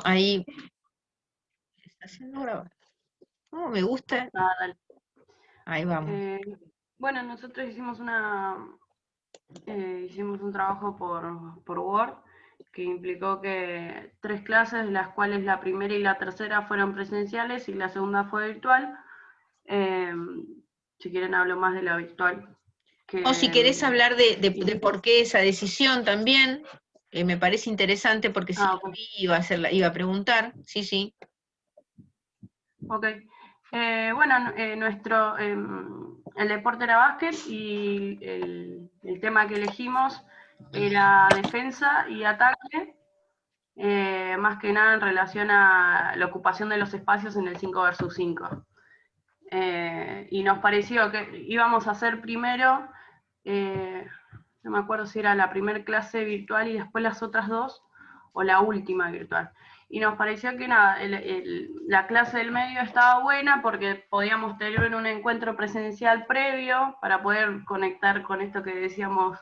ahí. Está haciendo grabar. Oh, me gusta. Ah, dale. Ahí vamos. Bueno, nosotros hicimos un trabajo por Word que implicó que 3 clases, de las cuales la primera y la tercera fueron presenciales y la segunda fue virtual. Eh, si quieren hablo más de la virtual. O si Que, querés hablar de por qué esa decisión también, me parece interesante porque sí, ok. iba a preguntar, sí, sí. Ok. Bueno, el deporte era básquet y el tema que elegimos era defensa y ataque, más que nada en relación a la ocupación de los espacios en el 5 versus 5. Y nos pareció que íbamos a hacer primero, no me acuerdo si era la primera clase virtual y después las otras dos, o la última virtual. Y nos pareció que nada, la clase del medio estaba buena porque podíamos tener un encuentro presencial previo para poder conectar con esto que decíamos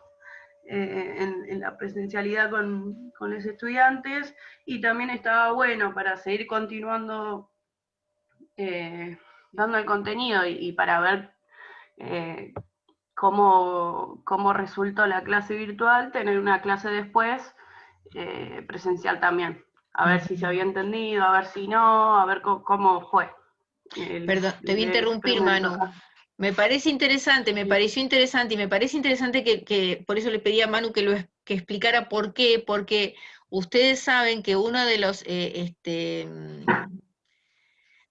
en la presencialidad con los estudiantes, y también estaba bueno para seguir continuando dando el contenido y para ver eh, cómo resultó la clase virtual, tener una clase después presencial también. A ver si se había entendido, a ver si no, a ver cómo fue Perdón, te voy a el interrumpir, experimento. Manu. Me parece interesante, me Sí. pareció interesante, y me parece interesante que por eso le pedí a Manu que explicara por qué, porque ustedes saben que uno de los de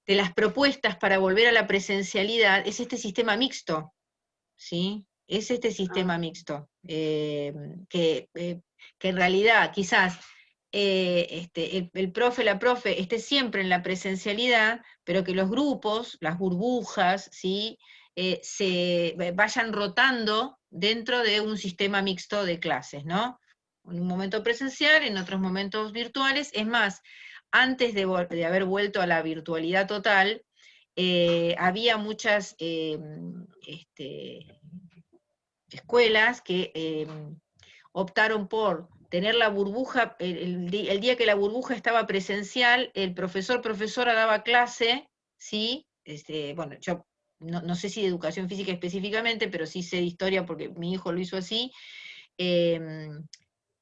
las propuestas para volver a la presencialidad es este sistema mixto, ¿sí? Es este sistema mixto, que en realidad quizás el profe, la profe esté siempre en la presencialidad, pero que los grupos, las burbujas, ¿sí? Se vayan rotando dentro de un sistema mixto de clases, ¿no? En un momento presencial, en otros momentos virtuales. Es más, antes de haber vuelto a la virtualidad total, había muchas escuelas que optaron por tener la burbuja, el día que la burbuja estaba presencial, el profesora daba clase, ¿sí? Bueno, yo no sé si de educación física específicamente, pero sí sé de historia porque mi hijo lo hizo así,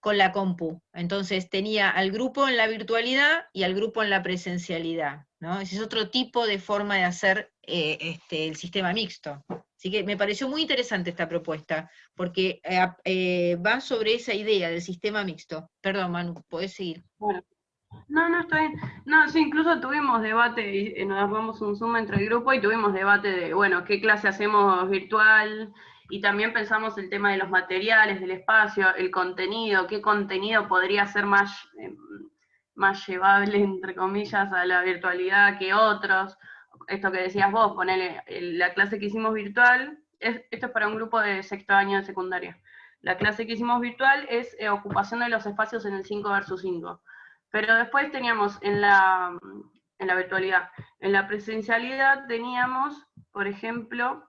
con la compu. Entonces tenía al grupo en la virtualidad y al grupo en la presencialidad, ¿no? Ese es otro tipo de forma de hacer el sistema mixto. Así que me pareció muy interesante esta propuesta, porque va sobre esa idea del sistema mixto. Perdón, Manu, podés seguir. Bueno, no, está bien. No, sí, incluso tuvimos debate, y nos armamos un Zoom entre el grupo y tuvimos debate de, bueno, qué clase hacemos virtual, y también pensamos el tema de los materiales, del espacio, el contenido, qué contenido podría ser más llevable, entre comillas, a la virtualidad que otros. Esto que decías vos, ponele, la clase que hicimos virtual, esto es para un grupo de sexto año de secundaria. La clase que hicimos virtual es ocupación de los espacios en el 5 versus 5. Pero después teníamos en la virtualidad, en la presencialidad teníamos, por ejemplo,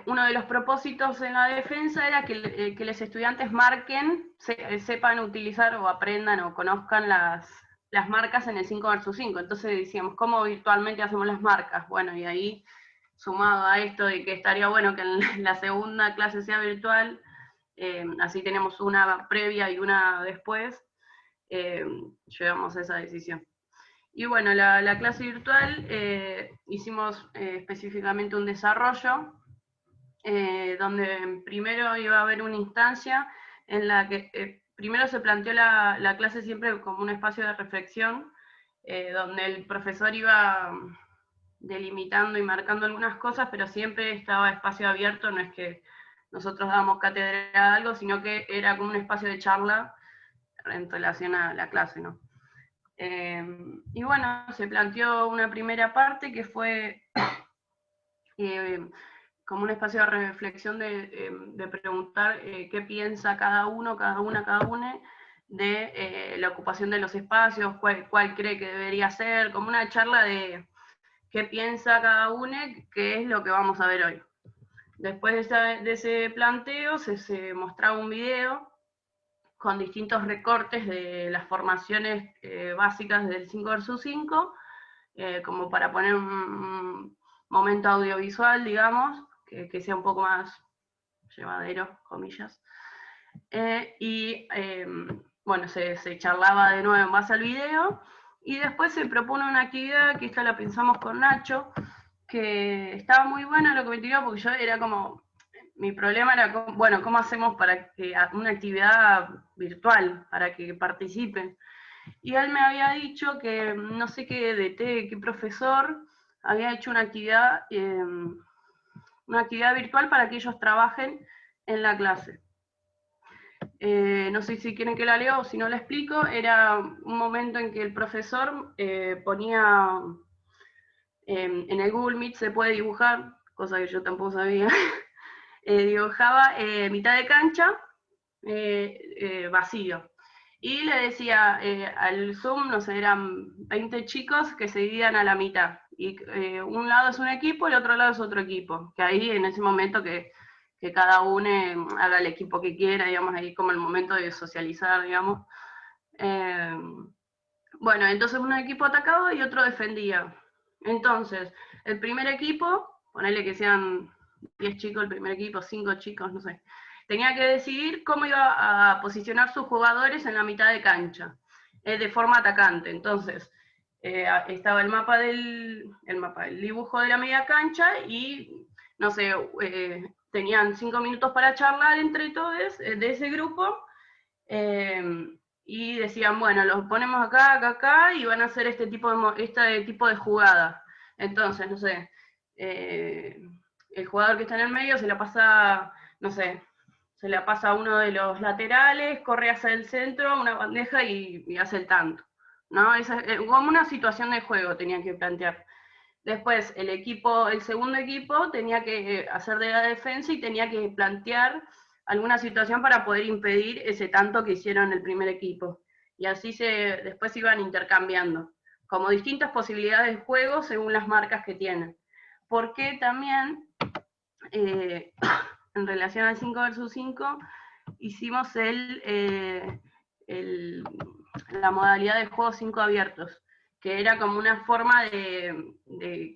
uno de los propósitos en la defensa era que los estudiantes marquen, sepan utilizar o aprendan o conozcan las marcas en el 5 versus 5. Entonces decíamos, ¿cómo virtualmente hacemos las marcas? Bueno, y ahí, sumado a esto de que estaría bueno que en la segunda clase sea virtual, así tenemos una previa y una después, llegamos a esa decisión. Y bueno, la clase virtual hicimos específicamente un desarrollo donde primero iba a haber una instancia en la que primero se planteó la clase siempre como un espacio de reflexión, donde el profesor iba delimitando y marcando algunas cosas, pero siempre estaba espacio abierto, no es que nosotros dábamos cátedra de algo, sino que era como un espacio de charla en relación a la clase, ¿no? Y bueno, se planteó una primera parte que fue como un espacio de reflexión de preguntar qué piensa cada uno, cada una, cada una de la ocupación de los espacios, cuál cree que debería ser, como una charla de qué piensa cada uno, qué es lo que vamos a ver hoy. Después de ese planteo se mostraba un video con distintos recortes de las formaciones básicas del 5 versus 5, como para poner un momento audiovisual, digamos, que sea un poco más llevadero, comillas. Bueno, se charlaba de nuevo en base al video, y después se propone una actividad, que esta la pensamos con Nacho, que estaba muy buena lo que me tiró, porque yo era como, mi problema era, bueno, ¿cómo hacemos para que una actividad virtual, para que participen? Y él me había dicho que no sé qué DT, qué profesor, había hecho una actividad virtual para que ellos trabajen en la clase. No sé si quieren que la lea o si no la explico. Era un momento en que el profesor ponía, en el Google Meet se puede dibujar, cosa que yo tampoco sabía, dibujaba mitad de cancha vacío. Y le decía al Zoom, no sé, eran 20 chicos que se dividían a la mitad. Y un lado es un equipo, el otro lado es otro equipo. Que ahí en ese momento que cada uno haga el equipo que quiera, digamos, ahí como el momento de socializar, digamos. Bueno, entonces un equipo atacaba y otro defendía. Entonces, el primer equipo, ponele que sean 10 chicos el primer equipo, 5 chicos, no sé, tenía que decidir cómo iba a posicionar sus jugadores en la mitad de cancha, de forma atacante. Entonces, estaba el dibujo de la media cancha y, no sé, tenían 5 minutos para charlar entre todos de ese grupo, y decían, bueno, los ponemos acá, acá, acá, y van a hacer este tipo de jugada. Entonces, no sé, el jugador que está en el medio se la pasa, no sé, se la pasa a uno de los laterales, corre hacia el centro, una bandeja y hace el tanto. ¿No? Como una situación de juego tenían que plantear. Después el segundo equipo tenía que hacer de la defensa y tenía que plantear alguna situación para poder impedir ese tanto que hicieron el primer equipo. Y así después iban intercambiando, como distintas posibilidades de juego según las marcas que tienen. Porque también, en relación al 5 versus 5, hicimos la modalidad de juego 5 abiertos, que era como una forma de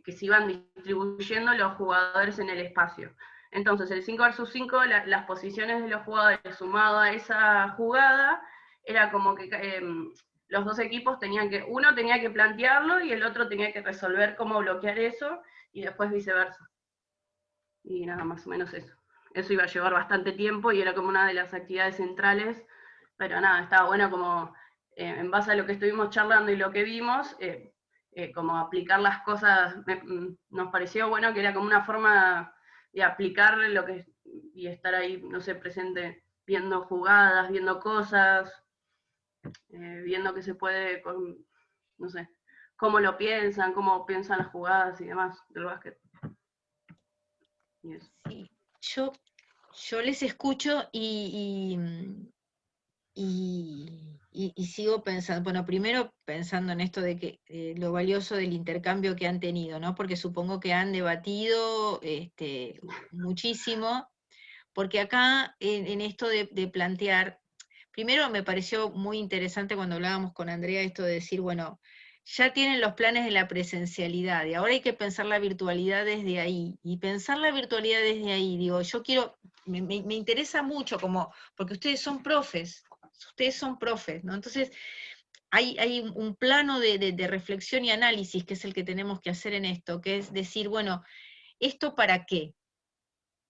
que se iban distribuyendo los jugadores en el espacio. Entonces, el 5 versus 5, las posiciones de los jugadores sumado a esa jugada, era como que los dos equipos uno tenía que plantearlo y el otro tenía que resolver cómo bloquear eso, y después viceversa. Y nada, más o menos eso. Eso iba a llevar bastante tiempo y era como una de las actividades centrales, pero nada, estaba bueno como, en base a lo que estuvimos charlando y lo que vimos, como aplicar las cosas, nos pareció bueno que era como una forma de aplicar y estar ahí, no sé, presente, viendo jugadas, viendo cosas, viendo que se puede, no sé, cómo lo piensan, cómo piensan las jugadas y demás del básquet. Sí, yo les escucho y sigo pensando, bueno, primero pensando en esto de que lo valioso del intercambio que han tenido, ¿no? Porque supongo que han debatido muchísimo, porque acá en esto de plantear, primero me pareció muy interesante cuando hablábamos con Andrea esto de decir, bueno, ya tienen los planes de la presencialidad, y ahora hay que pensar la virtualidad desde ahí, y pensar la virtualidad desde ahí, digo, yo quiero, me interesa mucho, porque ustedes son profes, ¿no? Entonces, hay un plano de reflexión y análisis que es el que tenemos que hacer en esto, que es decir, bueno, ¿esto para qué?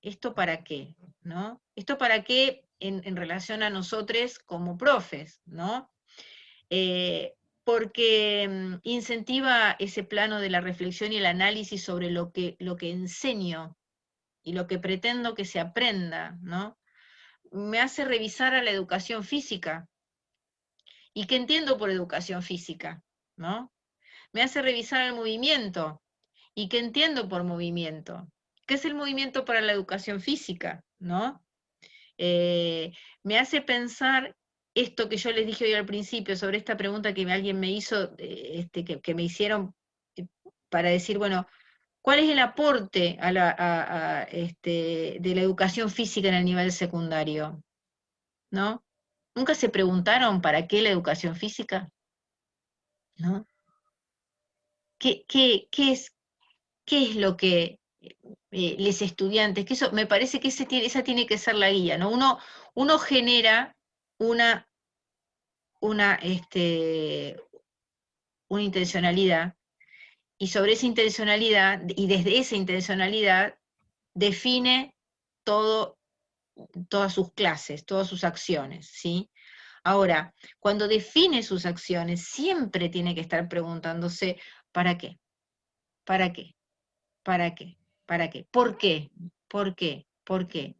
¿Esto para qué? ¿No? ¿Esto para qué en relación a nosotros como profes? ¿No? Porque incentiva ese plano de la reflexión y el análisis sobre lo que enseño y lo que pretendo que se aprenda, ¿no? Me hace revisar a la educación física. ¿Y qué entiendo por educación física? ¿No? Me hace revisar el movimiento. ¿Y qué entiendo por movimiento? ¿Qué es el movimiento para la educación física? ¿No? Me hace pensar esto que yo les dije hoy al principio, sobre esta pregunta que alguien me hizo, que me hicieron para decir, bueno, ¿cuál es el aporte de la educación física en el nivel secundario? ¿No? ¿Nunca se preguntaron para qué la educación física? ¿No? ¿Qué es lo que los estudiantes, que eso me parece que esa tiene que ser la guía, ¿no? Uno genera una, una, este, una intencionalidad, y sobre esa intencionalidad, y desde esa intencionalidad, define todo, todas sus clases, todas sus acciones, ¿sí? Ahora, cuando define sus acciones, siempre tiene que estar preguntándose, ¿para qué? ¿Para qué? ¿Para qué? ¿Para qué? ¿Por qué? ¿Por qué? ¿Por qué?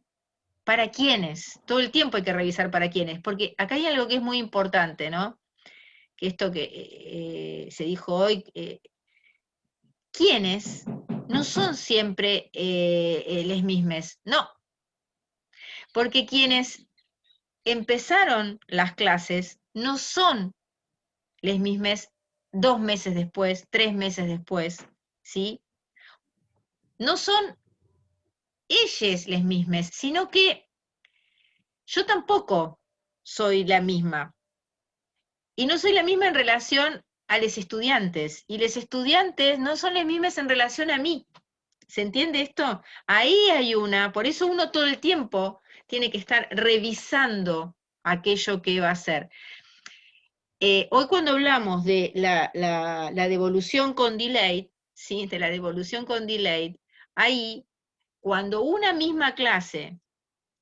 ¿Para quiénes? Todo el tiempo hay que revisar para quiénes, porque acá hay algo que es muy importante, ¿no? Que esto que se dijo hoy, ¿quiénes? No son siempre les mismes, no, porque quienes empezaron las clases no son les mismes 2 meses después, 3 meses después, ¿sí? No son ellos les mismes, sino que yo tampoco soy la misma. Y no soy la misma en relación a los estudiantes. Y los estudiantes no son los mismos en relación a mí. ¿Se entiende esto? Ahí hay por eso uno todo el tiempo tiene que estar revisando aquello que va a hacer. Hoy cuando hablamos de la devolución con delay, ¿sí? De la devolución con delay, ahí, cuando una misma clase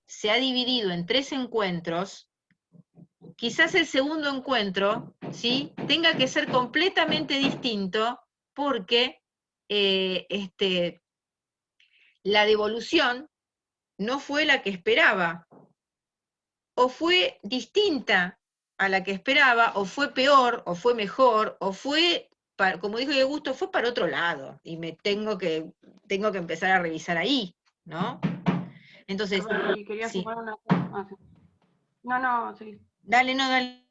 se ha dividido en 3 encuentros, quizás el segundo encuentro, ¿sí? Tenga que ser completamente distinto porque la devolución no fue la que esperaba, o fue distinta a la que esperaba, o fue peor, o fue mejor, o fue, como dijo Augusto, fue para otro lado, y tengo que empezar a revisar ahí, ¿no? Entonces, Perdón, y quería sí, sumar una cosa. Sí. No, sí. dale, no, dale.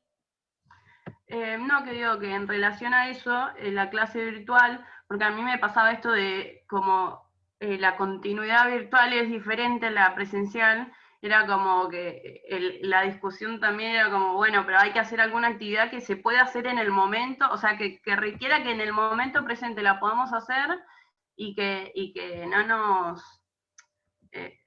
No, que digo que en relación a eso, la clase virtual, porque a mí me pasaba esto de como la continuidad virtual es diferente a la presencial, era como que la discusión también era como, bueno, pero hay que hacer alguna actividad que se pueda hacer en el momento, o sea, que requiera que en el momento presente la podamos hacer y que no nos... Eh,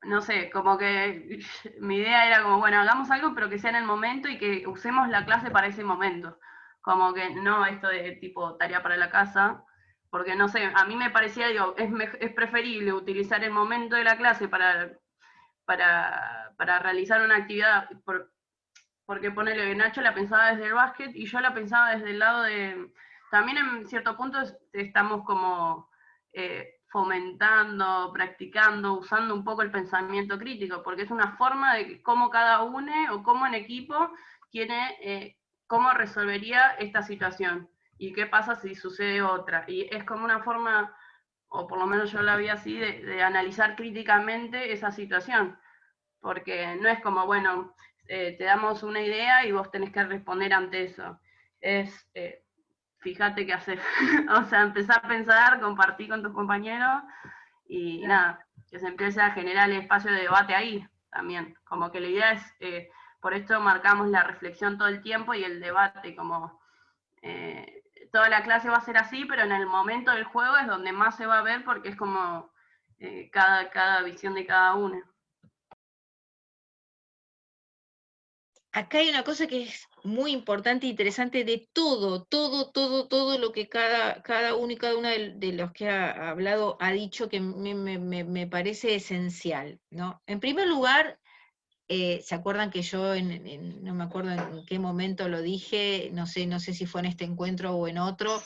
no sé, como que mi idea era como, bueno, hagamos algo, pero que sea en el momento y que usemos la clase para ese momento. Como que no esto de tipo tarea para la casa, porque no sé, a mí me parecía, digo, es preferible utilizar el momento de la clase para realizar una actividad, porque ponele, Nacho la pensaba desde el básquet y yo la pensaba desde el lado de, también en cierto punto estamos como fomentando, practicando, usando un poco el pensamiento crítico, porque es una forma de cómo cada uno o cómo en equipo tiene, cómo resolvería esta situación y qué pasa si sucede otra. Y es como una forma, o por lo menos yo la vi así, de analizar críticamente esa situación, porque no es como, bueno, te damos una idea y vos tenés que responder ante eso. Es, fíjate qué hacer. O sea, empezar a pensar, compartir con tus compañeros y nada, que se empiece a generar el espacio de debate ahí también. Como que la idea es, por esto marcamos la reflexión todo el tiempo y el debate, como toda la clase va a ser así, pero en el momento del juego es donde más se va a ver porque es como cada visión de cada uno. Acá hay una cosa que es muy importante e interesante de todo lo que cada uno y cada una de los que ha hablado ha dicho, que me parece esencial, ¿no? En primer lugar, ¿se acuerdan que yo, no me acuerdo en qué momento lo dije, no sé si fue en este encuentro o en otro,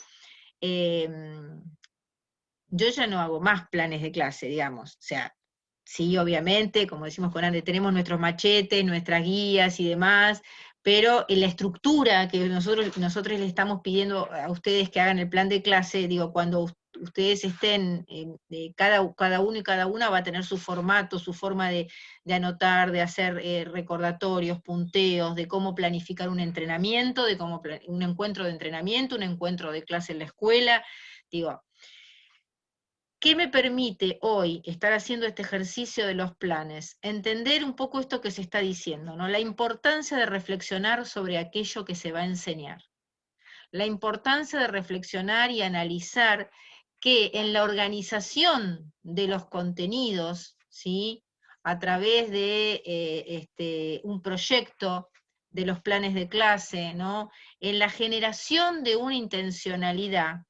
yo ya no hago más planes de clase, digamos, o sea, sí, obviamente, como decimos con Ande, tenemos nuestros machetes, nuestras guías y demás, pero en la estructura que nosotros les estamos pidiendo a ustedes que hagan el plan de clase, digo, cuando ustedes estén, cada uno y cada una va a tener su formato, su forma de anotar, de hacer recordatorios, punteos, de cómo planificar un entrenamiento, de cómo un encuentro de entrenamiento, un encuentro de clase en la escuela, digo, ¿Qué me permite hoy estar haciendo este ejercicio de los planes? Entender un poco esto que se está diciendo, ¿no? La importancia de reflexionar sobre aquello que se va a enseñar. La importancia de reflexionar y analizar que en la organización de los contenidos, ¿sí?, a través de un proyecto de los planes de clase, ¿no?, en la generación de una intencionalidad,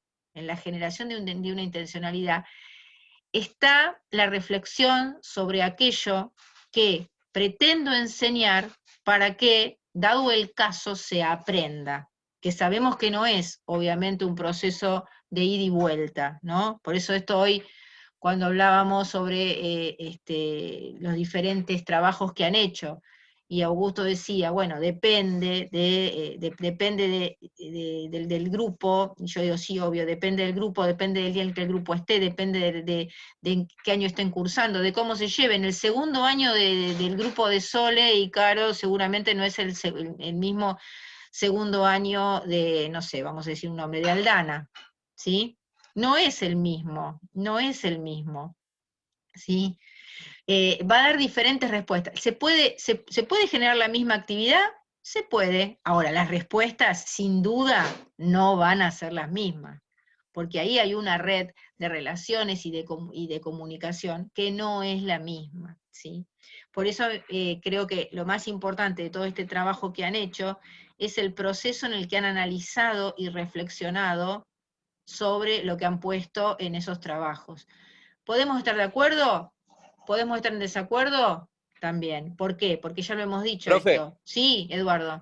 está la reflexión sobre aquello que pretendo enseñar para que, dado el caso, se aprenda, que sabemos que no es, obviamente, un proceso de ida y vuelta, ¿no? Por eso esto hoy, cuando hablábamos sobre los diferentes trabajos que han hecho, y Augusto decía, bueno, depende del grupo, y yo digo, sí, obvio, depende del grupo, depende del día en que el grupo esté, depende de en qué año estén cursando, de cómo se lleven. El segundo año del grupo de Sole y Caro seguramente no es el mismo segundo año de, no sé, vamos a decir un nombre, de Aldana, ¿sí? No es el mismo, no es el mismo, ¿sí? Va a dar diferentes respuestas. ¿Se puede generar la misma actividad? Se puede. Ahora, las respuestas, sin duda, no van a ser las mismas, porque ahí hay una red de relaciones y de comunicación que no es la misma, ¿sí? Por eso creo que lo más importante de todo este trabajo que han hecho es el proceso en el que han analizado y reflexionado sobre lo que han puesto en esos trabajos. ¿Podemos estar de acuerdo? ¿Podemos estar en desacuerdo? También. ¿Por qué? Porque ya lo hemos dicho Profe, esto. Sí, Eduardo.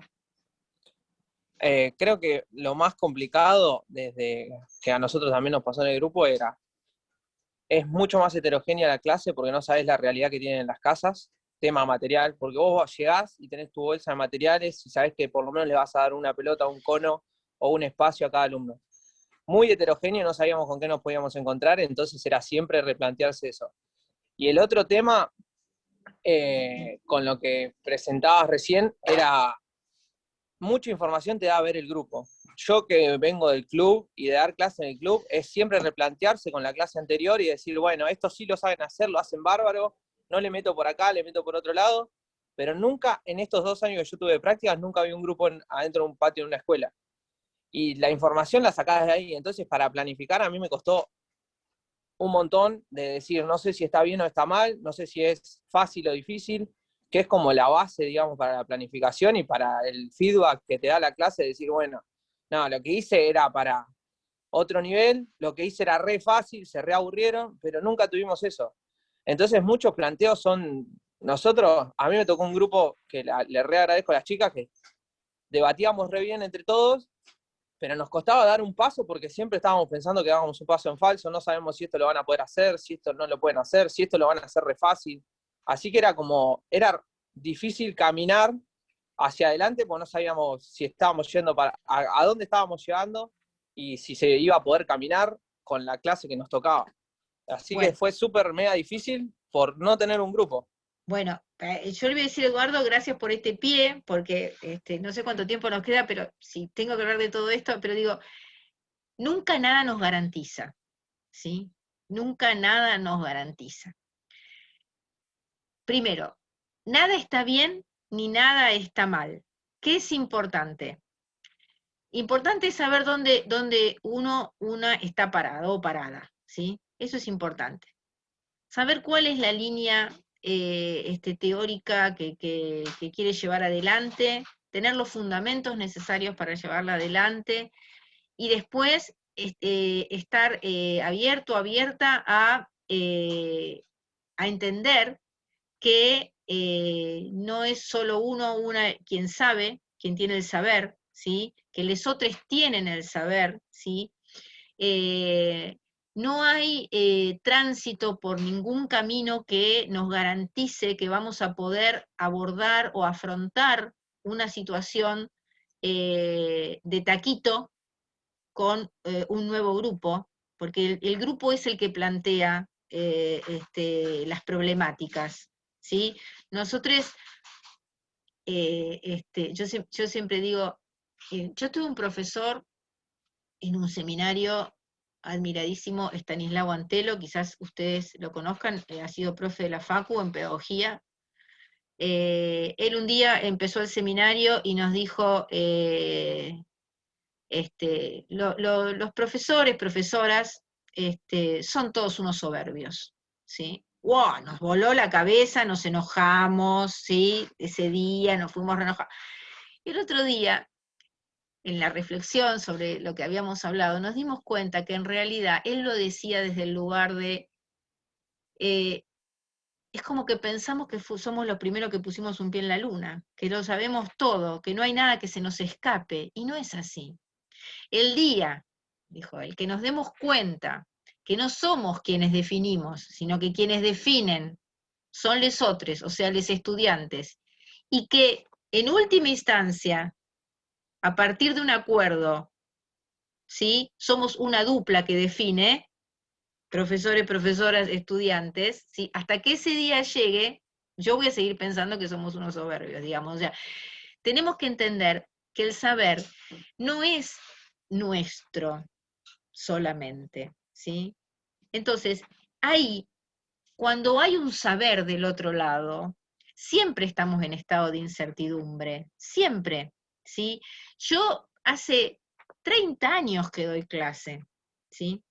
creo que lo más complicado, desde que a nosotros también nos pasó en el grupo, es mucho más heterogénea la clase porque no sabes la realidad que tienen en las casas, tema material, porque vos llegás y tenés tu bolsa de materiales y sabés que por lo menos le vas a dar una pelota, un cono o un espacio a cada alumno. Muy heterogéneo, no sabíamos con qué nos podíamos encontrar, entonces era siempre replantearse eso. Y el otro tema, con lo que presentabas recién, era mucha información te da a ver el grupo. Yo que vengo del club y de dar clase en el club, es siempre replantearse con la clase anterior y decir, bueno, esto sí lo saben hacer, lo hacen bárbaro, no le meto por acá, le meto por otro lado, pero nunca, en estos 2 años que yo tuve de prácticas, nunca vi un grupo adentro de un patio en una escuela. Y la información la sacás de ahí, entonces para planificar a mí me costó un montón de decir, no sé si está bien o está mal, no sé si es fácil o difícil, que es como la base, digamos, para la planificación y para el feedback que te da la clase, decir, bueno, no, lo que hice era para otro nivel, lo que hice era re fácil, se reaburrieron, pero nunca tuvimos eso. Entonces muchos planteos son, nosotros, a mí me tocó un grupo que le re agradezco a las chicas, que debatíamos re bien entre todos, pero nos costaba dar un paso porque siempre estábamos pensando que dábamos un paso en falso, no sabemos si esto lo van a poder hacer, si esto no lo pueden hacer, si esto lo van a hacer re fácil. Así que era difícil caminar hacia adelante porque no sabíamos si estábamos yendo a dónde estábamos llegando y si se iba a poder caminar con la clase que nos tocaba. Así que fue súper mega difícil por no tener un grupo. Bueno, yo le voy a decir, Eduardo, gracias por este pie, porque no sé cuánto tiempo nos queda, pero sí, tengo que hablar de todo esto, pero digo, nunca nada nos garantiza, ¿sí? Nunca nada nos garantiza. Primero, nada está bien ni nada está mal. ¿Qué es importante? Importante es saber dónde una está parado o parada, ¿sí? Eso es importante. Saber cuál es la línea teórica que quiere llevar adelante, tener los fundamentos necesarios para llevarla adelante, y después estar abierto, abierta a entender que no es solo una quien sabe, quien tiene el saber, ¿sí? Que los otros tienen el saber, ¿sí? No hay tránsito por ningún camino que nos garantice que vamos a poder abordar o afrontar una situación de taquito con un nuevo grupo, porque el grupo es el que plantea las problemáticas, ¿sí? Nosotros, yo siempre digo, yo tuve un profesor en un seminario admiradísimo Estanislao Antelo, quizás ustedes lo conozcan, ha sido profe de la Facu en pedagogía. Él un día empezó el seminario y nos dijo, los profesores, profesoras, son todos unos soberbios, ¿sí? ¡Wow! Nos voló la cabeza, nos enojamos, ¿sí? Ese día nos fuimos re enojados. El otro día, en la reflexión sobre lo que habíamos hablado, nos dimos cuenta que en realidad él lo decía desde el lugar de, es como que pensamos que somos los primeros que pusimos un pie en la luna, que lo sabemos todo, que no hay nada que se nos escape, y no es así. El día, dijo él, que nos demos cuenta que no somos quienes definimos, sino que quienes definen son lesotres, o sea, los estudiantes, y que en última instancia, a partir de un acuerdo, ¿sí? Somos una dupla que define, profesores, profesoras, estudiantes, ¿sí? Hasta que ese día llegue, yo voy a seguir pensando que somos unos soberbios, digamos. O sea, tenemos que entender que el saber no es nuestro solamente, ¿sí? Entonces, ahí, cuando hay un saber del otro lado, siempre estamos en estado de incertidumbre, siempre, ¿sí? Yo hace 30 años que doy clase, ¿sí?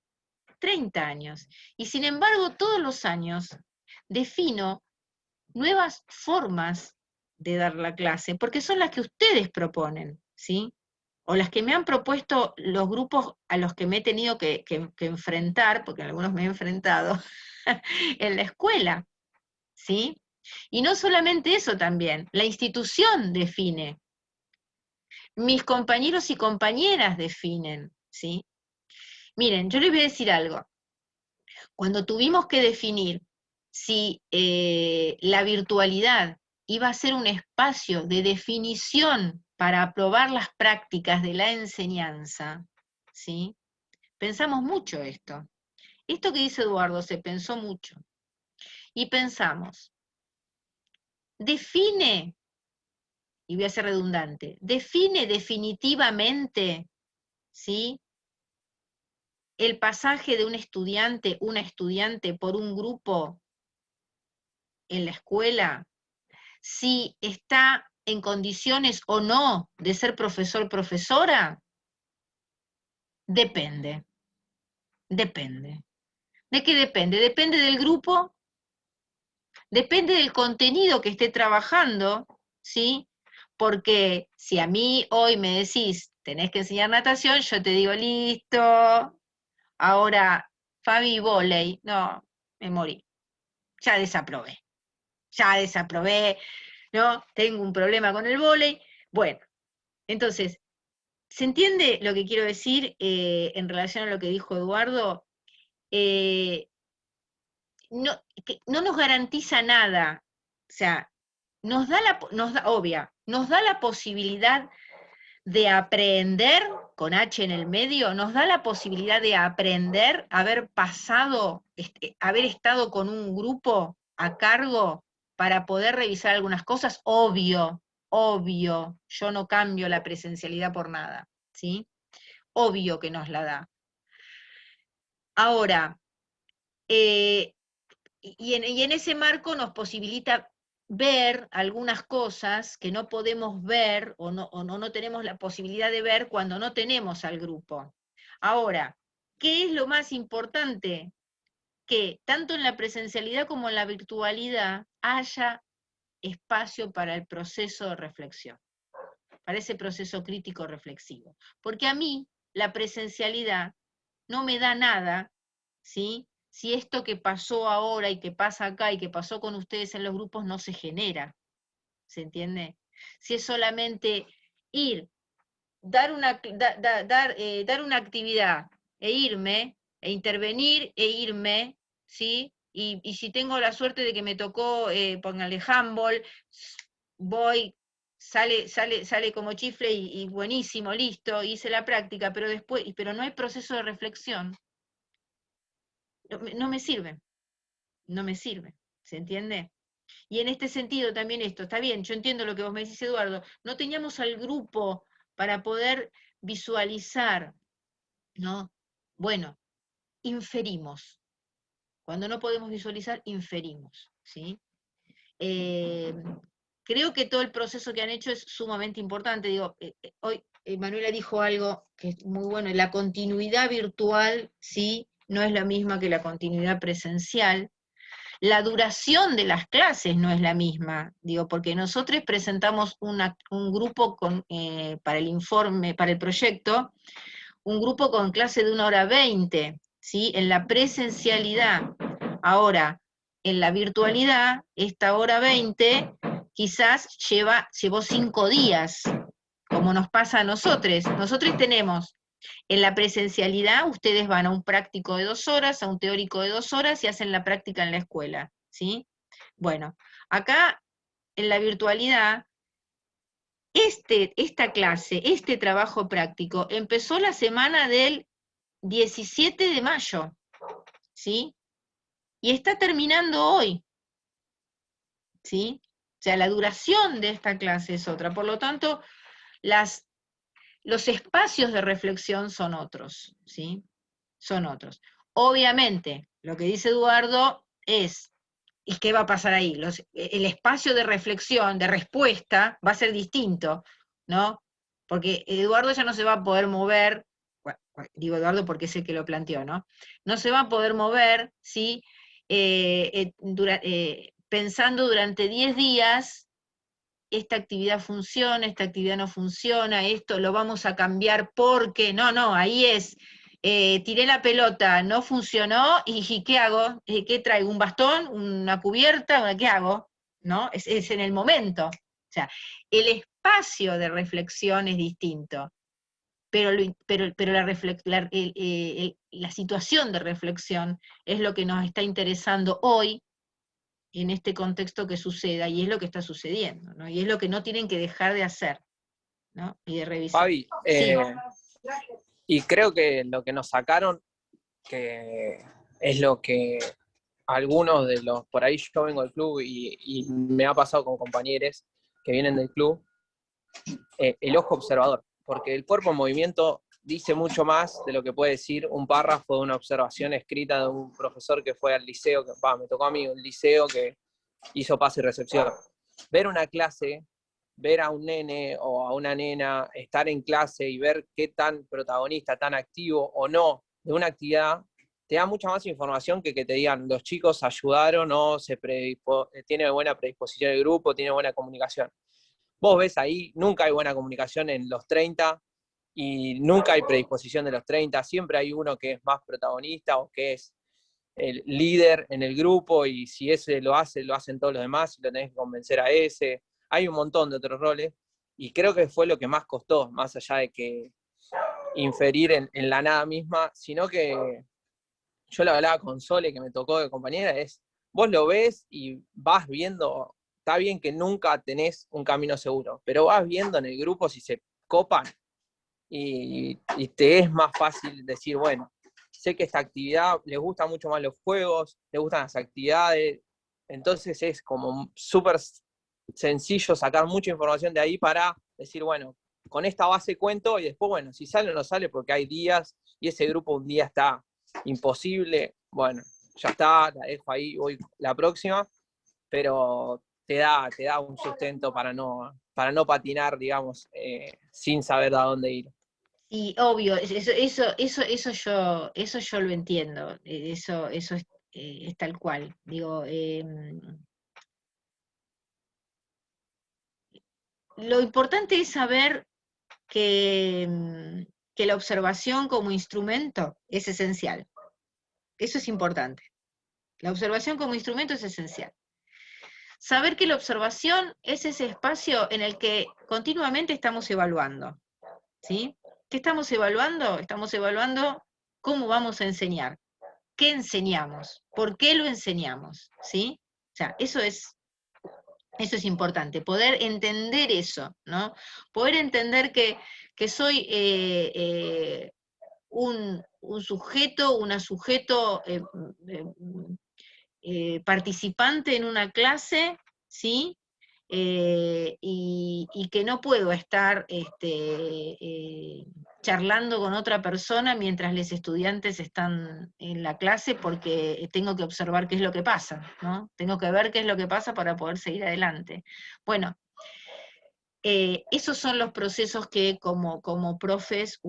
30 años. Y sin embargo, todos los años defino nuevas formas de dar la clase, porque son las que ustedes proponen, ¿sí? O las que me han propuesto los grupos a los que me he tenido que enfrentar, porque en algunos me he enfrentado, en la escuela, ¿sí? Y no solamente eso también, la institución define, mis compañeros y compañeras definen, ¿sí? Miren, yo les voy a decir algo. Cuando tuvimos que definir si la virtualidad iba a ser un espacio de definición para aprobar las prácticas de la enseñanza, ¿sí? Pensamos mucho esto. Esto que dice Eduardo se pensó mucho. Y pensamos, define, y voy a ser redundante, define definitivamente, ¿sí?, el pasaje de un estudiante, una estudiante por un grupo en la escuela, si está en condiciones o no de ser profesor, profesora, depende. Depende. ¿De qué depende? Depende del grupo, depende del contenido que esté trabajando, ¿sí? Porque si a mí hoy me decís, tenés que enseñar natación, yo te digo, listo, ahora, Fabi, vóley, no, me morí, ya desaprobé, ¿no? Tengo un problema con el vóley. Bueno, entonces, ¿se entiende lo que quiero decir en relación a lo que dijo Eduardo? No nos garantiza nada, o sea, nos da la posibilidad de aprender, con H en el medio, nos da la posibilidad de aprender, haber pasado, haber estado con un grupo a cargo para poder revisar algunas cosas, obvio, yo no cambio la presencialidad por nada, ¿sí? Obvio que nos la da. Ahora, y en ese marco nos posibilita ver algunas cosas que no podemos ver o no tenemos la posibilidad de ver cuando no tenemos al grupo. Ahora, ¿qué es lo más importante? Que tanto en la presencialidad como en la virtualidad haya espacio para el proceso de reflexión, para ese proceso crítico reflexivo. Porque a mí la presencialidad no me da nada, ¿sí?, si esto que pasó ahora y que pasa acá y que pasó con ustedes en los grupos no se genera. ¿Se entiende? Si es solamente ir, dar una actividad e irme, e intervenir e irme, ¿sí? Y si tengo la suerte de que me tocó, póngale handball, voy, sale como chifle y buenísimo, listo, hice la práctica, pero no hay proceso de reflexión. No me sirve, ¿se entiende? Y en este sentido también esto, está bien, yo entiendo lo que vos me decís, Eduardo, no teníamos al grupo para poder visualizar, ¿no? Bueno, inferimos. Cuando no podemos visualizar, inferimos, ¿sí? Creo que todo el proceso que han hecho es sumamente importante. Digo, hoy Manuela dijo algo que es muy bueno, la continuidad virtual, ¿sí? No es la misma que la continuidad presencial. La duración de las clases no es la misma, digo, porque nosotros presentamos un grupo para el informe, para el proyecto, un grupo con clase de 1 hora 20, ¿sí? En la presencialidad. Ahora, en la virtualidad, esta 1 hora 20 quizás llevó 5 días, como nos pasa a nosotros. Nosotros tenemos, en la presencialidad, ustedes van a un práctico de 2 horas, a un teórico de 2 horas y hacen la práctica en la escuela, ¿sí? Bueno, acá, en la virtualidad, esta clase, este trabajo práctico, empezó la semana del 17 de mayo, ¿sí? Y está terminando hoy, ¿sí? O sea, la duración de esta clase es otra. Por lo tanto, los espacios de reflexión son otros, ¿sí? Son otros. Obviamente, lo que dice Eduardo es, ¿y qué va a pasar ahí? El espacio de reflexión, de respuesta, va a ser distinto, ¿no? Porque Eduardo ya no se va a poder mover, digo Eduardo porque es el que lo planteó, ¿no? No se va a poder mover, ¿sí? Pensando durante 10 días, esta actividad funciona, esta actividad no funciona, esto lo vamos a cambiar porque, no, ahí es, tiré la pelota, no funcionó, y ¿qué hago? ¿Qué traigo? ¿Un bastón? ¿Una cubierta? ¿Qué hago? ¿No? Es en el momento. O sea, el espacio de reflexión es distinto, pero la situación de reflexión es lo que nos está interesando hoy, en este contexto que suceda, y es lo que está sucediendo, ¿no? Y es lo que no tienen que dejar de hacer, ¿no? Y de revisar. Fabi, Sí. y creo que lo que nos sacaron, que es lo que algunos de los, por ahí yo vengo del club y me ha pasado con compañeros que vienen del club, el ojo observador, porque el cuerpo en movimiento dice mucho más de lo que puede decir un párrafo de una observación escrita de un profesor que fue al liceo, que me tocó a mí un liceo que hizo pase y recepción. Ver una clase, ver a un nene o a una nena estar en clase y ver qué tan protagonista, tan activo o no de una actividad, te da mucha más información que te digan los chicos ayudaron o tiene buena predisposición el grupo, tiene buena comunicación. Vos ves ahí, nunca hay buena comunicación en los 30 y nunca hay predisposición de los 30, siempre hay uno que es más protagonista o que es el líder en el grupo, y si ese lo hacen todos los demás y lo tenés que convencer a ese. Hay un montón de otros roles y creo que fue lo que más costó, más allá de que inferir en la nada misma, sino que yo lo hablaba con Sole, que me tocó de compañera, es vos lo ves y vas viendo, está bien que nunca tenés un camino seguro, pero vas viendo en el grupo si se copan y te es más fácil decir, bueno, sé que esta actividad les gusta mucho más los juegos, les gustan las actividades, entonces es como súper sencillo sacar mucha información de ahí para decir, bueno, con esta base cuento y después, bueno, si sale o no sale, porque hay días y ese grupo un día está imposible, bueno, ya está, la dejo ahí, voy la próxima, pero te da un sustento para no patinar, digamos, sin saber a dónde ir. Y obvio, eso yo lo entiendo, eso es tal cual. Digo, lo importante es saber que la observación como instrumento es esencial. Eso es importante. La observación como instrumento es esencial. Saber que la observación es ese espacio en el que continuamente estamos evaluando, ¿sí? ¿Qué estamos evaluando? Estamos evaluando cómo vamos a enseñar, qué enseñamos, por qué lo enseñamos, ¿sí? O sea, eso es importante, poder entender eso, ¿no? Poder entender que soy un sujeto, una sujeto participante en una clase, ¿sí? Y que no puedo estar charlando con otra persona mientras los estudiantes están en la clase porque tengo que observar qué es lo que pasa, ¿no? Tengo que ver qué es lo que pasa para poder seguir adelante. Bueno, esos son los procesos que como profes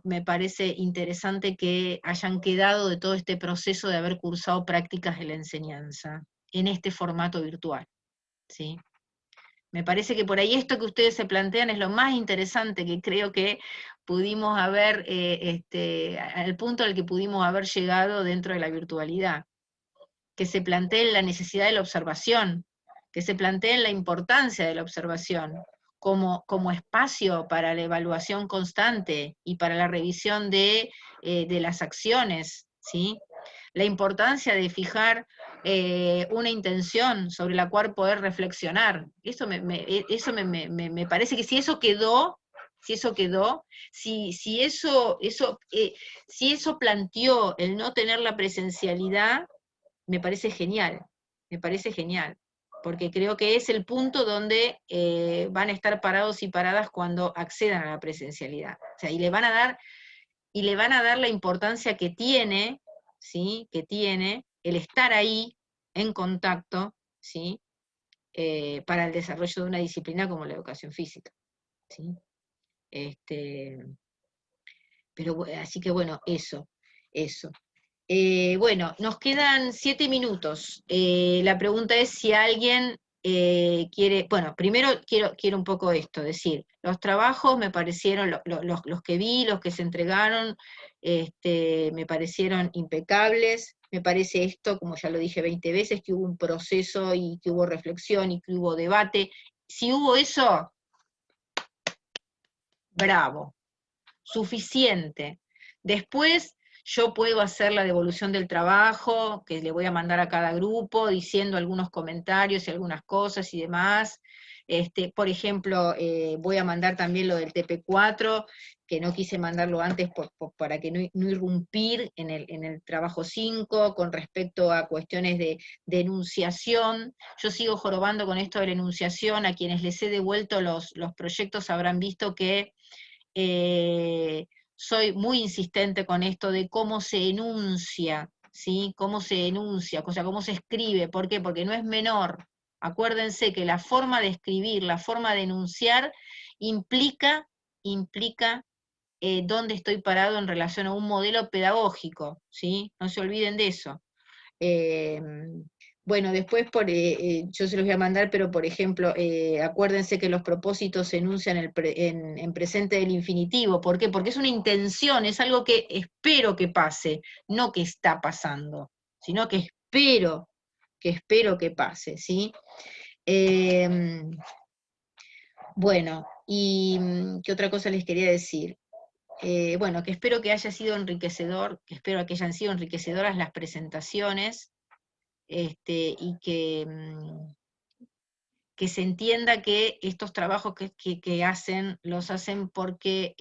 me parece interesante que hayan quedado de todo este proceso de haber cursado prácticas de la enseñanza en este formato virtual, ¿sí? Me parece que por ahí esto que ustedes se plantean es lo más interesante que creo que pudimos haber, al punto al que pudimos haber llegado dentro de la virtualidad. Que se plantee la necesidad de la observación, que se plantee la importancia de la observación como espacio para la evaluación constante y para la revisión de las acciones, ¿sí? La importancia de fijar una intención sobre la cual poder reflexionar. Eso me parece que si eso quedó, si eso planteó el no tener la presencialidad, me parece genial, porque creo que es el punto donde van a estar parados y paradas cuando accedan a la presencialidad. O sea, y le van a dar la importancia que tiene, ¿sí? Que tiene el estar ahí en contacto, ¿sí? Para el desarrollo de una disciplina como la educación física, ¿sí? Pero así que bueno, eso. Bueno, nos quedan 7 minutos. La pregunta es si alguien quiere, bueno, primero quiero un poco esto, decir, los trabajos me parecieron, los que vi, los que se entregaron, me parecieron impecables. Me parece esto, como ya lo dije 20 veces, que hubo un proceso y que hubo reflexión y que hubo debate. Si hubo eso, bravo, suficiente. Después yo puedo hacer la devolución del trabajo, que le voy a mandar a cada grupo, diciendo algunos comentarios y algunas cosas y demás. Por ejemplo, voy a mandar también lo del TP4, que no quise mandarlo antes para que no irrumpir en el trabajo 5, con respecto a cuestiones de enunciación. Yo sigo jorobando con esto de la enunciación. A quienes les he devuelto los proyectos habrán visto que soy muy insistente con esto de cómo se enuncia, ¿sí? Cómo se enuncia, o sea, cómo se escribe. ¿Por qué? Porque no es menor. Acuérdense que la forma de escribir, la forma de enunciar, implica dónde estoy parado en relación a un modelo pedagógico, ¿sí? No se olviden de eso. Bueno, después yo se los voy a mandar, pero por ejemplo, acuérdense que los propósitos se enuncian en presente del infinitivo. ¿Por qué? Porque es una intención, es algo que espero que pase, no que está pasando, sino que espero que pase, ¿sí? Bueno, y ¿qué otra cosa les quería decir? Bueno, que espero que haya sido enriquecedor, que espero que hayan sido enriquecedoras las presentaciones, y que se entienda que estos trabajos que hacen, los hacen porque,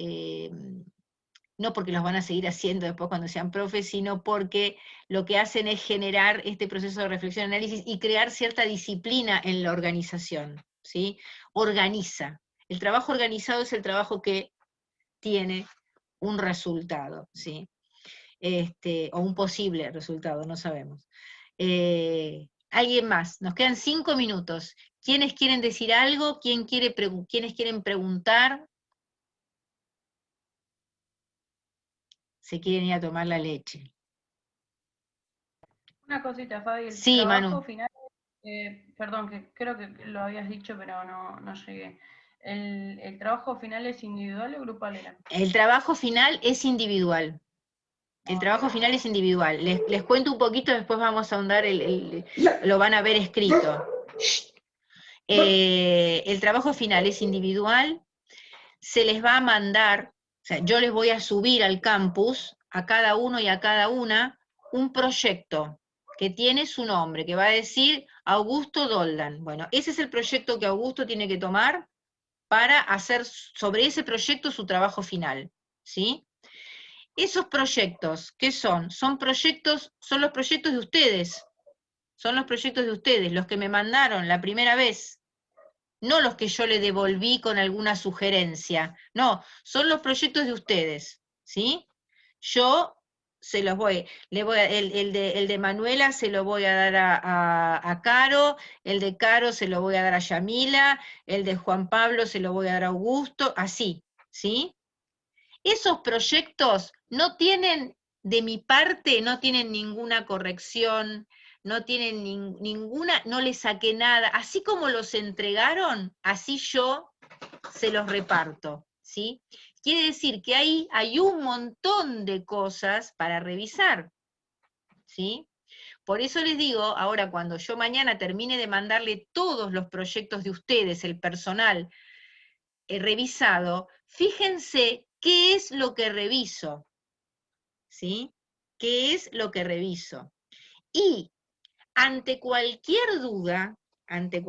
no porque los van a seguir haciendo después cuando sean profes, sino porque lo que hacen es generar este proceso de reflexión, análisis y crear cierta disciplina en la organización, ¿sí? Organiza. El trabajo organizado es el trabajo que tiene un resultado, ¿sí? O un posible resultado, no sabemos. Alguien más, nos quedan 5 minutos. ¿Quiénes quieren decir algo? ¿Quiénes quieren preguntar? Se quieren ir a tomar la leche. Una cosita, Fabi, el Sí, trabajo Manu. final, perdón, que creo que lo habías dicho, pero no llegué. ¿El trabajo final es individual o grupal era? El trabajo final es individual. El trabajo final es individual. Les cuento un poquito, después vamos a ahondar, lo van a ver escrito. El trabajo final es individual, se les va a mandar, o sea, yo les voy a subir al campus, a cada uno y a cada una, un proyecto que tiene su nombre, que va a decir Augusto Doldan. Bueno, ese es el proyecto que Augusto tiene que tomar para hacer sobre ese proyecto su trabajo final, ¿sí? Esos proyectos, ¿qué son? Son los proyectos de ustedes, son los proyectos de ustedes, los que me mandaron la primera vez, no los que yo le devolví con alguna sugerencia, no, son los proyectos de ustedes, ¿sí? Yo se los voy, el de Manuela se lo voy a dar a Caro, el de Caro se lo voy a dar a Yamila, el de Juan Pablo se lo voy a dar a Augusto, así, ¿sí? Esos proyectos no tienen, de mi parte, no tienen ninguna corrección, no tienen ninguna, no le saqué nada, así como los entregaron, así yo se los reparto, ¿sí? Quiere decir que ahí hay un montón de cosas para revisar, ¿sí? Por eso les digo, ahora cuando yo mañana termine de mandarle todos los proyectos de ustedes, el personal revisado, fíjense qué es lo que reviso, ¿sí? ¿Qué es lo que reviso? Y ante cualquier duda, antes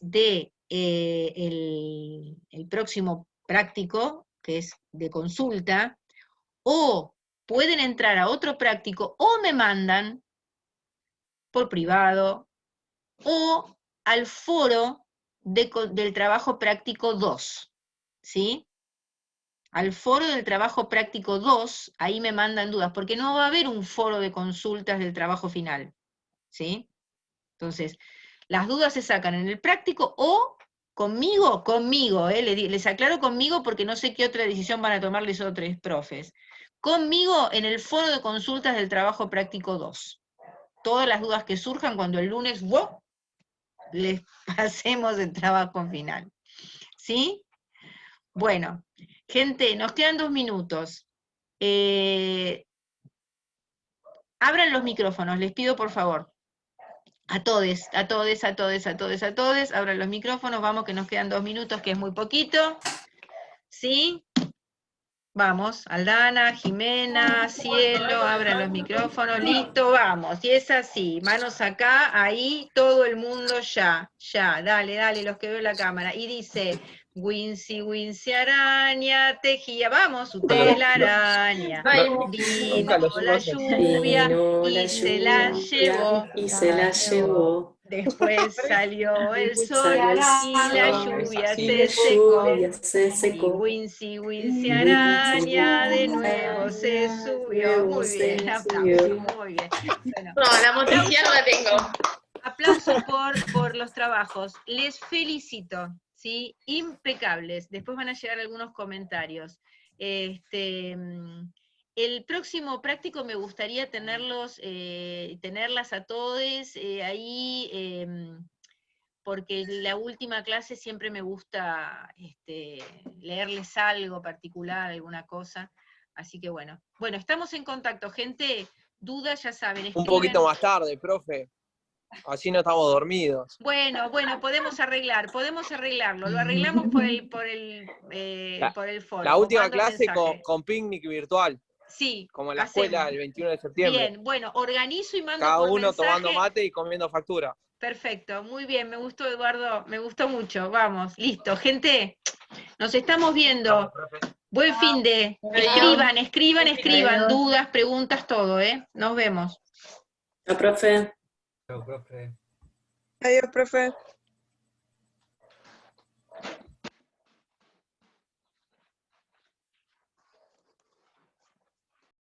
de el próximo práctico, que es de consulta, o pueden entrar a otro práctico, o me mandan por privado, o al foro del trabajo práctico 2, ¿sí? Al foro del trabajo práctico 2, ahí me mandan dudas, porque no va a haber un foro de consultas del trabajo final, ¿sí? Entonces, las dudas se sacan en el práctico o conmigo, les aclaro conmigo porque no sé qué otra decisión van a tomar los otros profes. Conmigo en el foro de consultas del trabajo práctico 2. Todas las dudas que surjan cuando el lunes, ¡wow!, les pasemos el trabajo final. ¿Sí? Bueno, gente, nos quedan 2 minutos. Abran los micrófonos, les pido por favor. A todes, abran los micrófonos, vamos que nos quedan 2 minutos, que es muy poquito. ¿Sí? Vamos, Aldana, Jimena, Cielo, abran los micrófonos, listo, vamos. Y es así, manos acá, ahí, todo el mundo ya, dale, los que veo la cámara. Y dice, Wincy, Wincy araña, tejía, vamos, usted la araña. Vino la lluvia y se la llevó. Y se la llevó. Después salió el sol y la lluvia Y se la secó. lluvia se Y secó. Wincy, Wincy araña de nuevo se subió. Muy bien, aplausos, muy bien. Bueno, No, la motricidad no la tengo. aplausos por los trabajos. Les felicito, ¿sí? Impecables. Después van a llegar algunos comentarios. El próximo práctico me gustaría tenerlas a todos ahí, porque la última clase siempre me gusta leerles algo particular, alguna cosa. Así que bueno. Bueno, estamos en contacto, gente. Dudas, ya saben, Un poquito más tarde, profe. Así no estamos dormidos. Bueno, podemos arreglarlo. Lo arreglamos por el foro. La última Mando clase mensaje. con picnic virtual. Sí. Como en la escuela el 21 de septiembre. Bien, bueno, organizo y mando cada por uno mensaje. Tomando mate y comiendo factura. Perfecto, muy bien, me gustó, Eduardo, me gustó mucho. Vamos, listo. Gente, nos estamos viendo. Buen fin de. Escriban. Dudas, preguntas, todo, ¿eh? Nos vemos. Chao, profe. Chao, profe. Adiós, profe.